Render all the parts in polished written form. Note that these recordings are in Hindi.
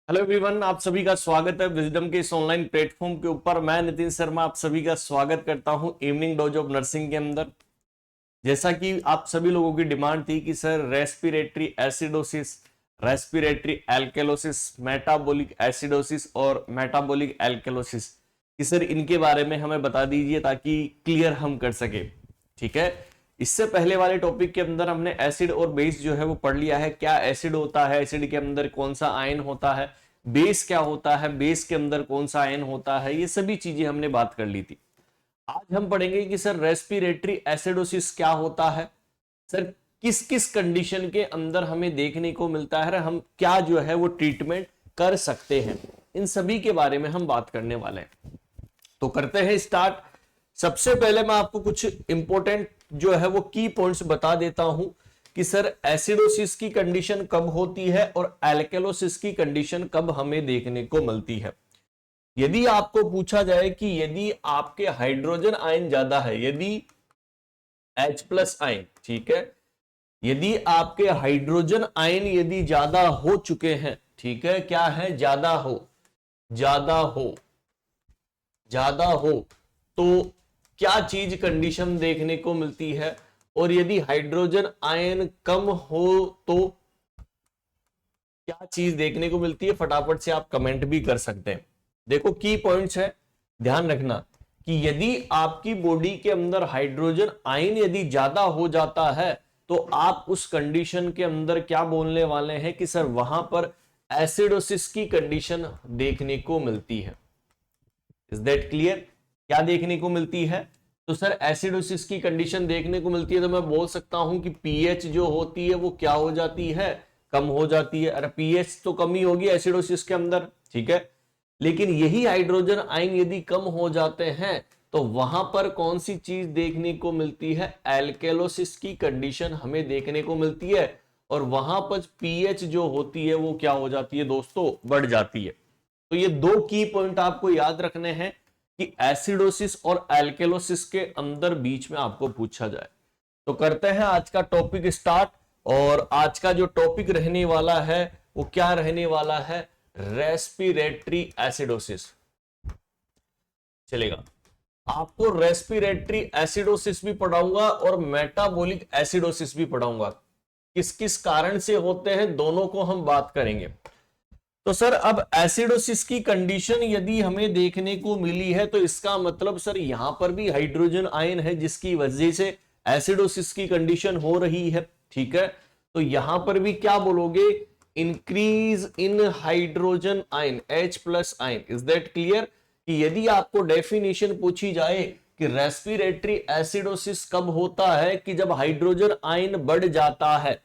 हेलो एवरीवन, आप सभी का स्वागत है विजडम के इस ऑनलाइन प्लेटफॉर्म के ऊपर। मैं नितिन शर्मा आप सभी का स्वागत करता हूं इवनिंग डोज ऑफ नर्सिंग के अंदर। जैसा कि आप सभी लोगों की डिमांड थी कि sir respiratory acidosis, respiratory alkalosis, metabolic acidosis और मेटाबॉलिक एल्केलोसिस कि सर इनके बारे में हमें बता दीजिए ताकि क्लियर हम कर सके। ठीक है, इससे पहले वाले टॉपिक के अंदर हमने एसिड और बेस जो है वो पढ़ लिया है। क्या एसिड होता है, एसिड के अंदर कौन सा आयन होता है, बेस क्या होता है, बेस के अंदर कौन सा आयन होता है, ये सभी चीजें हमने बात कर ली थी। आज हम पढ़ेंगे कि सर रेस्पिरेटरी एसिडोसिस क्या होता है, सर किस किस कंडीशन के अंदर हमें देखने को मिलता है, हम क्या जो है वो ट्रीटमेंट कर सकते हैं, इन सभी के बारे में हम बात करने वाले हैं। तो करते हैं स्टार्ट। सबसे पहले मैं आपको कुछ इंपॉर्टेंट जो है वो की पॉइंट्स बता देता हूं कि सर एसिडोसिस की कंडीशन कब होती है और एल्केलोसिस की कंडीशन कब हमें देखने को मिलती है। यदि आपको पूछा जाए कि यदि आपके हाइड्रोजन आयन ज्यादा है, यदि H+ आयन, ठीक है, यदि आपके हाइड्रोजन आयन यदि ज्यादा हो चुके हैं, ठीक है, क्या है, ज्यादा हो, ज्यादा हो, ज्यादा हो, तो क्या चीज कंडीशन देखने को मिलती है। और यदि हाइड्रोजन आयन कम हो तो क्या चीज देखने को मिलती है, फटाफट से आप कमेंट भी कर सकते हैं। देखो की पॉइंट्स है, ध्यान रखना कि यदि आपकी बॉडी के अंदर हाइड्रोजन आयन यदि ज्यादा हो जाता है तो आप उस कंडीशन के अंदर क्या बोलने वाले हैं कि सर वहां पर एसिडोसिस की कंडीशन देखने को मिलती है। Is that clear? क्या देखने को मिलती है, तो सर एसिडोसिस की कंडीशन देखने को मिलती है तो मैं बोल सकता हूं कि पीएच जो होती है वो क्या हो जाती है, कम हो जाती है। अरे पीएच तो कम ही होगी एसिडोसिस के अंदर, ठीक है, लेकिन यही हाइड्रोजन आयन यदि कम हो जाते हैं तो वहां पर कौन सी चीज देखने को मिलती है, एल्केलोसिस की कंडीशन हमें देखने को मिलती है। और वहां पर पीएच जो होती है वो क्या हो जाती है दोस्तों, बढ़ जाती है। तो ये दो की पॉइंट आपको याद रखने हैं कि एसिडोसिस और एल्केलोसिस के अंदर बीच में आपको पूछा जाए। तो करते हैं आज का टॉपिक स्टार्ट। और आज का जो टॉपिक रहने वाला है वो क्या रहने वाला है, रेस्पिरेटरी एसिडोसिस। चलेगा, आपको रेस्पिरेटरी एसिडोसिस भी पढ़ाऊंगा और मेटाबॉलिक एसिडोसिस भी पढ़ाऊंगा। किस किस कारण से होते हैं दोनों को हम बात करेंगे। तो सर अब एसिडोसिस की कंडीशन यदि हमें देखने को मिली है तो इसका मतलब सर यहां पर भी हाइड्रोजन आयन है जिसकी वजह से एसिडोसिस की कंडीशन हो रही है, ठीक है। तो यहां पर भी क्या बोलोगे, increase in hydrogen ion, H+ ion. Is that clear कि यदि आपको डेफिनेशन पूछी जाए कि रेस्पिरेटरी एसिडोसिस कब होता है, कि जब हाइड्रोजन आयन बढ़ जाता है,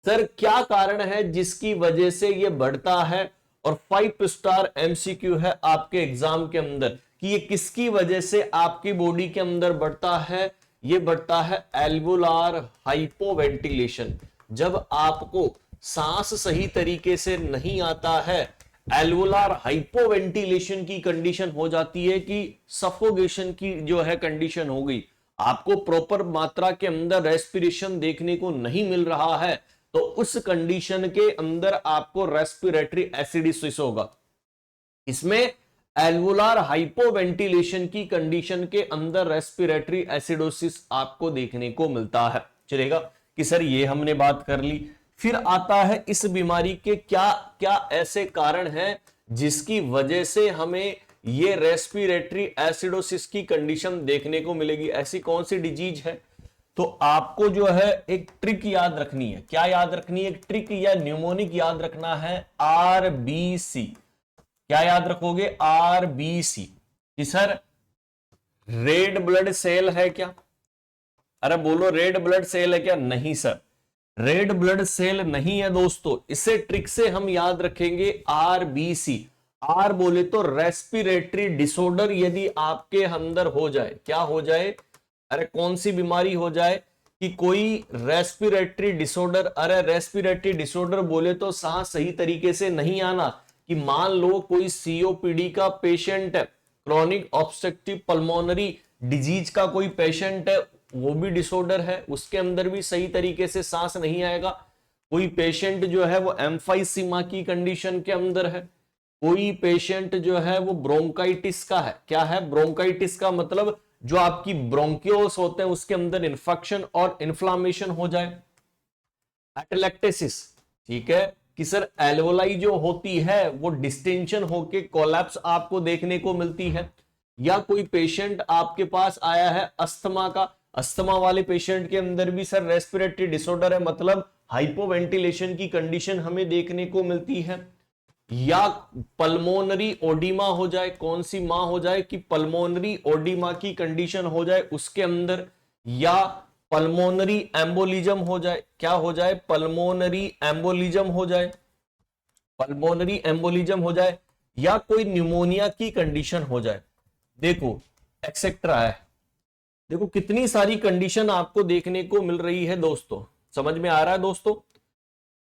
सर क्या कारण है जिसकी वजह से ये बढ़ता है। और 5 स्टार MCQ है आपके एग्जाम के अंदर कि ये किसकी वजह से आपकी बॉडी के अंदर बढ़ता है, ये बढ़ता है एल्वोलार हाइपोवेंटिलेशन। जब आपको सांस सही तरीके से नहीं आता है, एल्वोलार हाइपोवेंटिलेशन की कंडीशन हो जाती है कि सफोगेशन की जो है कंडीशन हो गई, आपको प्रॉपर मात्रा के अंदर रेस्पिरेशन देखने को नहीं मिल रहा है, तो उस कंडीशन के अंदर आपको रेस्पिरेटरी एसिडोसिस होगा। इसमें एल्वोलार हाइपोवेंटिलेशन की कंडीशन के अंदर रेस्पिरेटरी एसिडोसिस आपको देखने को मिलता है। चलेगा कि सर ये हमने बात कर ली। फिर आता है इस बीमारी के क्या क्या ऐसे कारण हैं जिसकी वजह से हमें ये रेस्पिरेटरी एसिडोसिस की कंडीशन देखने को मिलेगी। ऐसी कौन सी डिजीज है, तो आपको जो है एक ट्रिक याद रखनी है। क्या याद रखनी है, एक ट्रिक या न्यूमोनिक याद रखना है, RBC। क्या याद रखोगे, RBC कि सर रेड ब्लड सेल है क्या। अरे बोलो रेड ब्लड सेल है क्या, नहीं सर, रेड ब्लड सेल नहीं है दोस्तों। इसे ट्रिक से हम याद रखेंगे RBC। आर बोले तो रेस्पिरेटरी डिसऑर्डर यदि आपके अंदर हो जाए, क्या हो जाए, अरे कौन सी बीमारी हो जाए कि कोई रेस्पिरेटरी डिसऑर्डर। अरे रेस्पिरेटरी डिसऑर्डर बोले तो सांस सही तरीके से नहीं आना, कि मान लो कोई COPD का पेशेंट है, क्रॉनिक ऑब्स्ट्रक्टिव पल्मोनरी डिजीज का कोई पेशेंट है, वो भी डिसऑर्डर है, उसके अंदर भी सही तरीके से सांस नहीं आएगा। कोई पेशेंट जो है वो एम्फाइसीमा की कंडीशन के अंदर है, कोई पेशेंट जो है वो ब्रोंकाइटिस का है। क्या है ब्रोंकाइटिस का मतलब जो आपकी ब्रोंकियोल्स होते हैं उसके अंदर इन्फेक्शन और इन्फ्लामेशन हो जाए। एटलैक्टेसिस, ठीक है, कि सर एल्वोलाई जो होती है वो डिस्टेंशन होके कोलैप्स आपको देखने को मिलती है। या कोई पेशेंट आपके पास आया है अस्थमा का, अस्थमा वाले पेशेंट के अंदर भी सर रेस्पिरेटरी डिसऑर्डर है, मतलब हाइपोवेंटिलेशन की कंडीशन हमें देखने को मिलती है। या पल्मोनरी ओडिमा हो जाए, कौन सी मां हो जाए कि पल्मोनरी ओडिमा की कंडीशन हो जाए उसके अंदर, या पल्मोनरी एम्बोलिज्म हो जाए। क्या हो जाए? पल्मोनरी एम्बोलिज्म हो जाए, पल्मोनरी एम्बोलिज्म हो जाए, या कोई न्यूमोनिया की कंडीशन हो जाए। देखो एक्सेट्रा है, देखो कितनी सारी कंडीशन आपको देखने को मिल रही है दोस्तों। समझ में आ रहा है दोस्तों?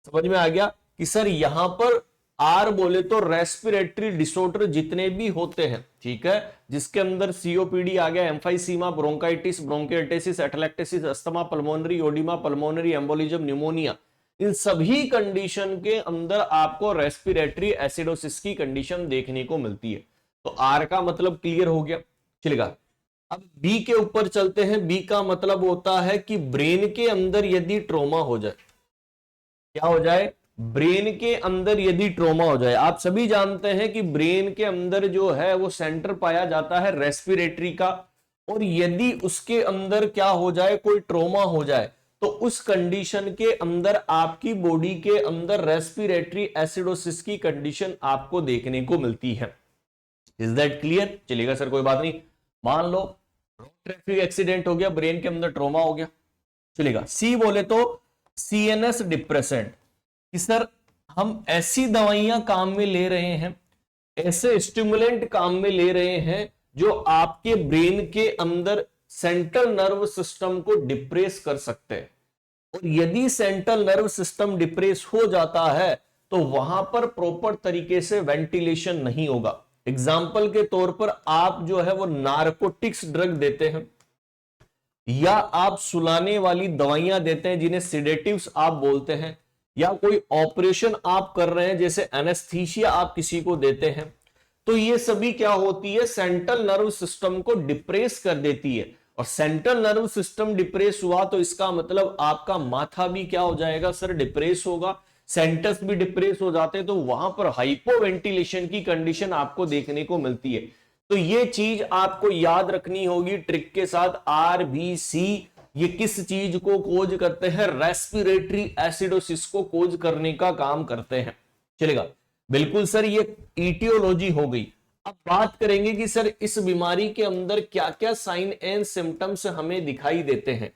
समझ में आ गया कि सर यहां पर आर बोले तो रेस्पिरेटरी डिसऑर्डर जितने भी होते हैं, ठीक है, जिसके अंदर सीओपीडी आ गया, emphysema, bronchitis, bronchiolitis, atelectasis, asthma, pulmonary oedema, pulmonary embolism, pneumonia, इन सभी कंडीशन के अंदर आपको रेस्पिरेटरी एसिडोसिस की कंडीशन देखने को मिलती है। तो आर का मतलब क्लियर हो गया, चलेगा। अब बी के ऊपर चलते हैं। बी का मतलब होता है कि ब्रेन के अंदर यदि ट्रोमा हो जाए, क्या हो जाए? ब्रेन के अंदर यदि ट्रोमा हो जाए। आप सभी जानते हैं कि ब्रेन के अंदर जो है वो सेंटर पाया जाता है रेस्पिरेटरी का, और यदि उसके अंदर क्या हो जाए, कोई ट्रोमा हो जाए, तो उस कंडीशन के अंदर आपकी बॉडी के अंदर रेस्पिरेटरी एसिडोसिस की कंडीशन आपको देखने को मिलती है। Is that clear? चलेगा सर, कोई बात नहीं। मान लो रोड ट्रैफिक एक्सीडेंट हो गया, ब्रेन के अंदर ट्रोमा हो गया, चलेगा। सी बोले तो सीएनएस डिप्रेसेंट, कि सर हम ऐसी दवाइयां काम में ले रहे हैं, ऐसे स्टिमुलेंट काम में ले रहे हैं जो आपके ब्रेन के अंदर सेंट्रल नर्व सिस्टम को डिप्रेस कर सकते हैं। और यदि सेंट्रल नर्व सिस्टम डिप्रेस हो जाता है तो वहां पर प्रॉपर तरीके से वेंटिलेशन नहीं होगा। एग्जाम्पल के तौर पर आप जो है वो नारकोटिक्स ड्रग देते हैं, या आप सुलाने वाली दवाइयां देते हैं जिन्हें सिडेटिव्स आप बोलते हैं, या कोई ऑपरेशन आप कर रहे हैं जैसे एनेस्थीसिया आप किसी को देते हैं, तो ये सभी क्या होती है, सेंट्रल नर्व सिस्टम को डिप्रेस कर देती है। और सेंट्रल नर्व सिस्टम डिप्रेस हुआ तो इसका मतलब आपका माथा भी क्या हो जाएगा सर, डिप्रेस होगा, सेंटस भी डिप्रेस हो जाते हैं, तो वहां पर हाइपोवेंटिलेशन की कंडीशन आपको देखने को मिलती है। तो ये चीज आपको याद रखनी होगी ट्रिक के साथ। आरबीसी ये किस चीज को खोज करते हैं? रेस्पिरेटरी एसिडोसिस को खोज करने का काम करते हैं, चलेगा। बिल्कुल सर, ये इटियोलॉजी हो गई। अब बात करेंगे कि सर इस बीमारी के अंदर क्या क्या साइन एंड सिम्टम्स हमें दिखाई देते हैं,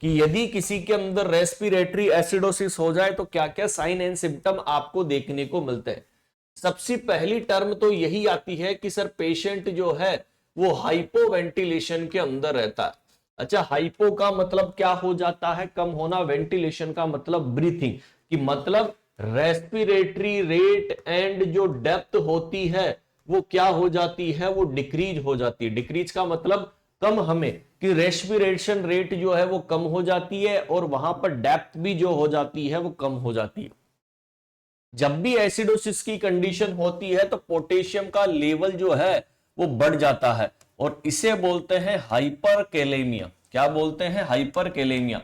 कि यदि किसी के अंदर रेस्पिरेटरी एसिडोसिस हो जाए तो क्या क्या साइन एंड सिम्टम आपको देखने को मिलते हैं। सबसे पहली टर्म तो यही आती है कि सर पेशेंट जो है वो हाइपोवेंटिलेशन के अंदर रहता है। अच्छा, हाइपो का मतलब क्या हो जाता है? कम होना। वेंटिलेशन का मतलब ब्रीथिंग, कि मतलब रेस्पिरेटरी रेट एंड जो डेप्थ होती है वो क्या हो जाती है, वो डिक्रीज हो जाती है। डिक्रीज का मतलब कम, हमें कि रेस्पिरेशन रेट जो है वो कम हो जाती है, और वहां पर डेप्थ भी जो हो जाती है वो कम हो जाती है। जब भी एसिडोसिस की कंडीशन होती है तो पोटेशियम का लेवल जो है वो बढ़ जाता है, और इसे बोलते हैं हाइपरकैलेमिया। क्या बोलते हैं? हाइपरकैलेमिया।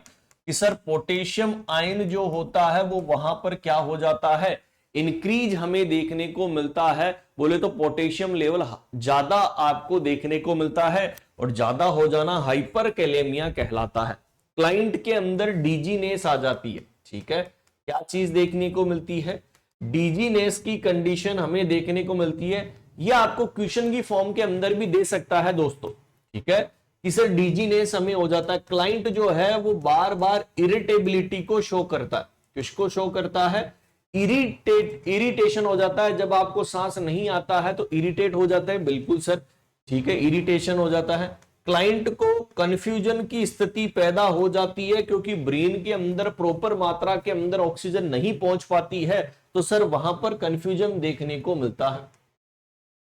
कि सर पोटेशियम आयन जो होता है वो वहां पर क्या हो जाता है, इंक्रीज हमें देखने को मिलता है। बोले तो पोटेशियम लेवल ज्यादा आपको देखने को मिलता है, और ज्यादा हो जाना हाइपरकैलेमिया कहलाता है। क्लाइंट के अंदर डीजीनेस आ जाती है, ठीक है। क्या चीज देखने को मिलती है? डीजीनेस की कंडीशन हमें देखने को मिलती है। यह आपको क्वेश्चन की फॉर्म के अंदर भी दे सकता है दोस्तों, ठीक है, कि सर डीजीनेस हमें हो जाता है। क्लाइंट जो है वो बार बार इरिटेबिलिटी को शो करता है। किसको शो करता है? इरिटेशन हो जाता है। जब आपको सांस नहीं आता है तो इरिटेट हो जाता है, बिल्कुल सर, ठीक है, इरिटेशन हो जाता है। क्लाइंट को कंफ्यूजन की स्थिति पैदा हो जाती है, क्योंकि ब्रेन के अंदर प्रॉपर मात्रा के अंदर ऑक्सीजन नहीं पहुंच पाती है, तो सर वहां पर कंफ्यूजन देखने को मिलता है।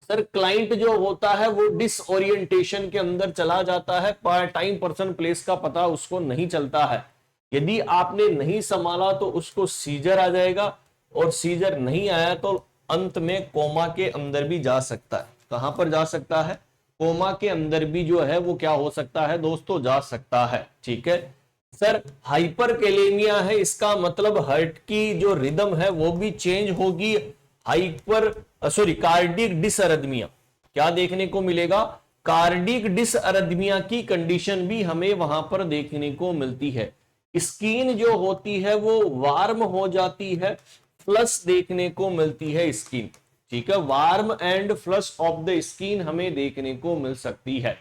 सर क्लाइंट जो होता है वो डिसओरिएंटेशन के अंदर चला जाता है, टाइम पर्सन प्लेस का पता उसको नहीं चलता है। यदि आपने नहीं संभाला तो उसको सीजर आ जाएगा, और सीजर नहीं आया तो अंत में कोमा के अंदर भी जा सकता है। कहां पर जा सकता है? कोमा के अंदर भी जो है वो क्या हो सकता है दोस्तों? जा सकता है। ठीक है सर, हाइपरकैलेमिया है, इसका मतलब हार्ट की जो रिदम है वो भी चेंज होगी। कार्डियक डिसअरिथमिया, क्या देखने को मिलेगा? कार्डियक डिसअरिथमिया की कंडीशन भी हमें वहां पर देखने को मिलती है। स्किन जो होती है वो वार्म हो जाती है, फ्लश देखने को मिलती है स्किन। ठीक है, warm and flush of the skin हमें देखने को मिल सकती है।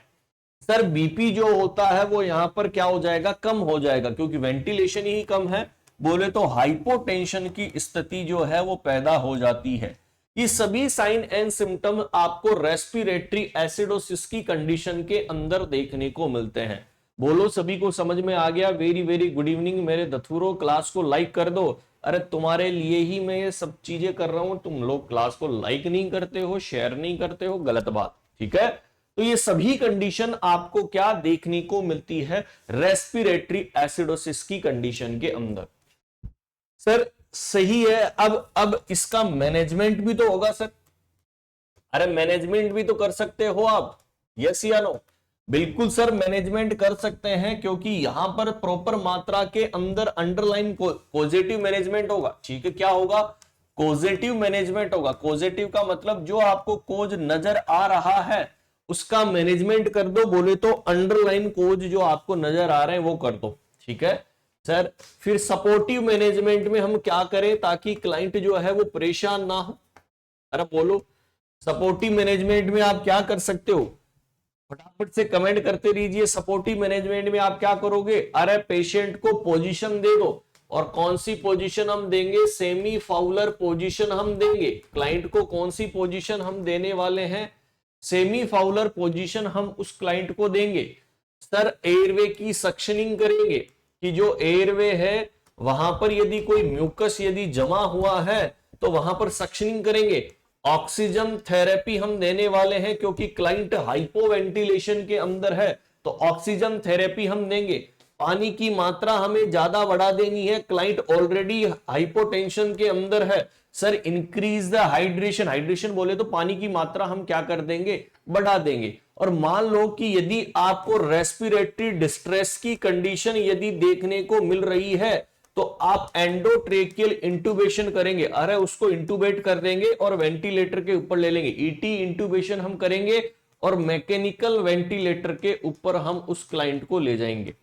सर बीपी जो होता है वो यहां पर क्या हो जाएगा? कम हो जाएगा, क्योंकि वेंटिलेशन ही कम है, बोले तो हाइपोटेंशन की स्थिति जो है वो पैदा हो जाती है। ये सभी साइन एंड सिम्टम आपको रेस्पिरेटरी एसिडोसिस की कंडीशन के अंदर देखने को मिलते हैं। बोलो सभी को समझ में आ गया? वेरी वेरी गुड इवनिंग मेरे दथुरो, क्लास को लाइक कर दो। अरे तुम्हारे लिए ही मैं ये सब चीजें कर रहा हूं, तुम लोग क्लास को लाइक नहीं करते हो, शेयर नहीं करते हो, गलत बात। ठीक है, तो ये सभी कंडीशन आपको क्या देखने को मिलती है? रेस्पिरेटरी एसिडोसिस की कंडीशन के अंदर। सर सही है, अब इसका मैनेजमेंट भी तो होगा सर। अरे मैनेजमेंट भी तो कर सकते हो आप, यस या नो? बिल्कुल सर, मैनेजमेंट कर सकते हैं, क्योंकि यहां पर प्रॉपर मात्रा के अंदर अंडरलाइन पॉजिटिव मैनेजमेंट होगा। ठीक है, क्या होगा? पॉजिटिव मैनेजमेंट होगा। पॉजिटिव का मतलब जो आपको कोज नजर आ रहा है उसका मैनेजमेंट कर दो, बोले तो अंडरलाइन कोज जो आपको नजर आ रहे हैं वो कर दो। ठीक है सर, फिर सपोर्टिव मैनेजमेंट में हम क्या करें ताकि क्लाइंट जो है वो परेशान ना हो? अरे बोलो, सपोर्टिव मैनेजमेंट में आप क्या कर सकते हो? फटाफट से कमेंट करते रहिए। सपोर्टिव मैनेजमेंट में आप क्या करोगे? अरे पेशेंट को पोजीशन दे दो, और कौन सी पोजीशन हम देंगे? सेमी फाउलर पोजीशन हम देंगे। क्लाइंट को कौन सी पोजीशन हम देने वाले हैं? सेमी फाउलर पोजीशन हम उस क्लाइंट को देंगे। सर एयरवे की सक्शनिंग करेंगे, कि जो एयरवे है वहां पर यदि कोई म्यूकस यदि जमा हुआ है तो वहां पर सक्शनिंग करेंगे। ऑक्सीजन थेरेपी हम देने वाले हैं, क्योंकि क्लाइंट हाइपोवेंटिलेशन के अंदर है तो ऑक्सीजन थेरेपी हम देंगे। पानी की मात्रा हमें ज्यादा बढ़ा देनी है, क्लाइंट ऑलरेडी हाइपोटेंशन के अंदर है। Sir increase the hydration, hydration बोले तो पानी की मात्रा हम क्या कर देंगे? बढ़ा देंगे। और मान लो कि यदि आपको रेस्पिरेटरी डिस्ट्रेस की कंडीशन यदि देखने को मिल रही है तो आप एंडोट्रेकियल इंटूबेशन करेंगे। अरे उसको इंटूबेट कर देंगे और वेंटिलेटर के ऊपर ले लेंगे। ईटी इंटूबेशन हम करेंगे और मैकेनिकल वेंटिलेटर के ऊपर हम उस क्लाइंट को ले जाएंगे।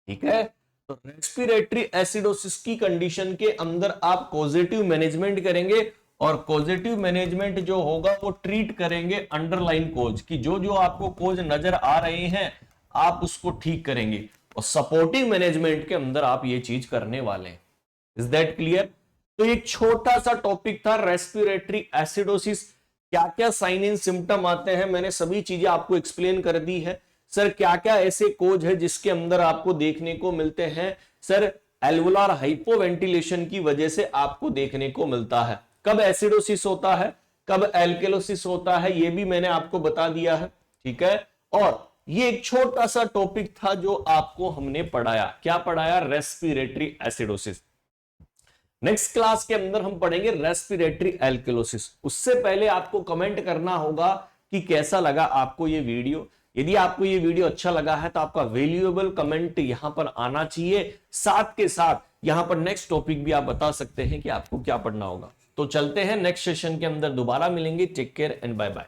ठीक है, तो रेस्पिरेटरी एसिडोसिस की कंडीशन के अंदर आप पॉजिटिव मैनेजमेंट करेंगे, और पॉजिटिव मैनेजमेंट जो होगा वो ट्रीट करेंगे अंडरलाइन कोज की, जो जो आपको कोज नजर आ रहे हैं आप उसको ठीक करेंगे, और सपोर्टिव मैनेजमेंट के अंदर आप ये चीज करने वाले हैं। Is that clear? तो एक छोटा सा टॉपिक था रेस्पिरेटरी एसिडोसिस, क्या क्या साइन एंड सिम्टम आते हैं, मैंने सभी चीजें आपको एक्सप्लेन कर दी है। सर क्या क्या ऐसे कोज है जिसके अंदर आपको देखने को मिलते हैं? सर एल्वुलर हाइपोवेंटिलेशन की वजह से आपको देखने को मिलता है। कब एसिडोसिस होता है, कब एल्केलोसिस होता है, ये भी मैंने आपको बता दिया है। ठीक है, और ये एक छोटा सा टॉपिक था जो आपको हमने पढ़ाया। क्या पढ़ाया? Respiratory acidosis. नेक्स्ट क्लास के अंदर हम पढ़ेंगे रेस्पिरेटरी एल्केलोसिस। उससे पहले आपको कमेंट करना होगा कि कैसा लगा आपको ये वीडियो। यदि आपको ये वीडियो अच्छा लगा है तो आपका वैल्यूएबल कमेंट यहां पर आना चाहिए। साथ के साथ यहां पर नेक्स्ट टॉपिक भी आप बता सकते हैं कि आपको क्या पढ़ना होगा। तो चलते हैं नेक्स्ट सेशन के अंदर, दोबारा मिलेंगे। Take care and bye bye.